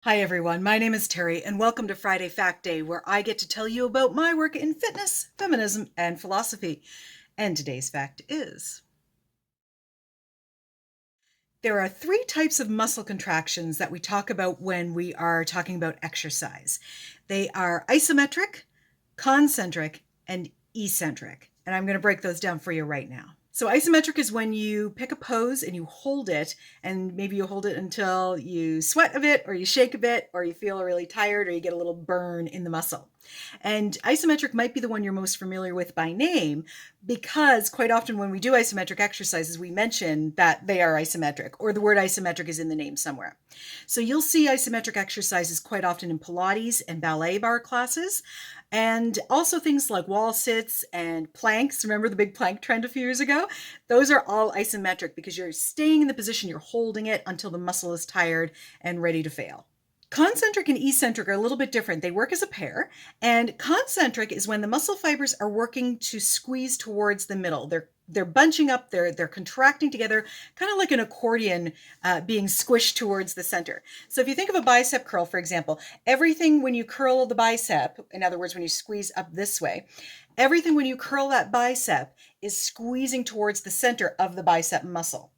Hi everyone, my name is Terry and welcome to Friday Fact Day, where I get to tell you about my work in fitness, feminism, and philosophy. And today's fact is there are three types of muscle contractions that we talk about when we are talking about exercise. They are isometric, concentric, and eccentric. And I'm going to break those down for you right now. So isometric is when you pick a pose and you hold it, and maybe you hold it until you sweat a bit or you shake a bit or you feel really tired or you get a little burn in the muscle. And isometric might be the one you're most familiar with by name, because quite often when we do isometric exercises, we mention that they are isometric, or the word isometric is in the name somewhere. So you'll see isometric exercises quite often in Pilates and ballet bar classes, and also things like wall sits and planks. Remember the big plank trend a few years ago? Those are all isometric because you're staying in the position, you're holding it until the muscle is tired and ready to fail. Concentric and eccentric are a little bit different. They work as a pair, and concentric is when the muscle fibers are working to squeeze towards the middle. They're bunching up, they're contracting together, kind of like an accordion being squished towards the center. So if you think of a bicep curl, for example, everything when you curl the bicep, in other words, when you squeeze up this way, everything when you curl that bicep is squeezing towards the center of the bicep muscle.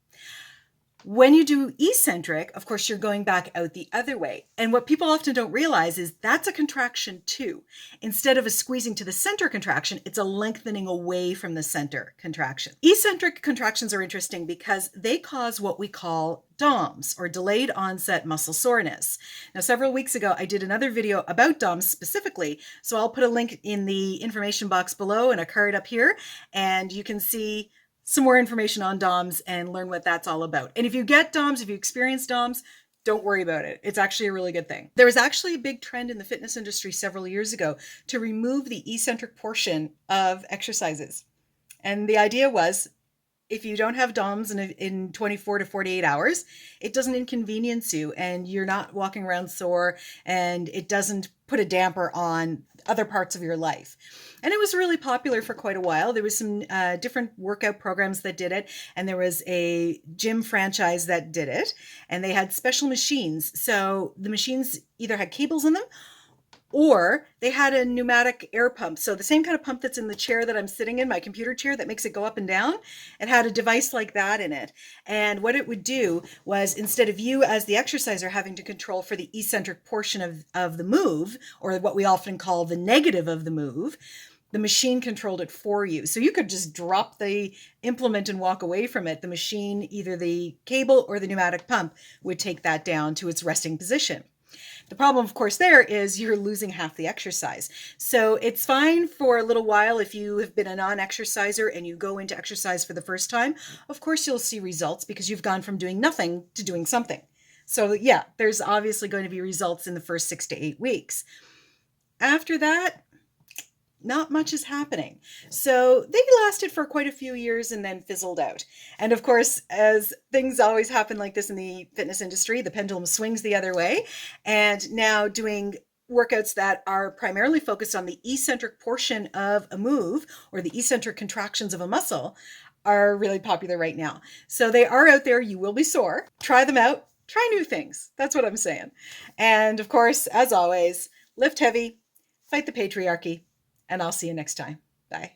When you do eccentric, of course, you're going back out the other way. And what people often don't realize is that's a contraction too. Instead of a squeezing to the center contraction, it's a lengthening away from the center contraction. Eccentric contractions are interesting because they cause what we call DOMS, or delayed onset muscle soreness. Now, several weeks ago, I did another video about DOMS specifically, so I'll put a link in the information box below and a card up here, and you can see some more information on DOMS and learn what that's all about. And if you get DOMS, if you experience DOMS, don't worry about it. It's actually a really good thing. There was actually a big trend in the fitness industry several years ago to remove the eccentric portion of exercises. And the idea was, if you don't have DOMS in 24 to 48 hours, it doesn't inconvenience you and you're not walking around sore, and it doesn't put a damper on other parts of your life. And it was really popular for quite a while. There was some different workout programs that did it, and there was a gym franchise that did it, and they had special machines. So the machines either had cables in them, or they had a pneumatic air pump. So the same kind of pump that's in the chair that I'm sitting in, my computer chair, that makes it go up and down, it had a device like that in it. And what it would do was, instead of you as the exerciser having to control for the eccentric portion of the move, or what we often call the negative of the move, the machine controlled it for you. So you could just drop the implement and walk away from it. The machine, either the cable or the pneumatic pump, would take that down to its resting position. The problem, of course, there is you're losing half the exercise. So it's fine for a little while if you have been a non-exerciser and you go into exercise for the first time. Of course, you'll see results because you've gone from doing nothing to doing something. So yeah, there's obviously going to be results in the first 6 to 8 weeks. After that, not much is happening. So they lasted for quite a few years and then fizzled out. And of course, as things always happen like this in the fitness industry, the pendulum swings the other way. And now doing workouts that are primarily focused on the eccentric portion of a move, or the eccentric contractions of a muscle, are really popular right now. So they are out there. You will be sore. Try them out. Try new things. That's what I'm saying. And of course, as always, lift heavy, fight the patriarchy, and I'll see you next time. Bye.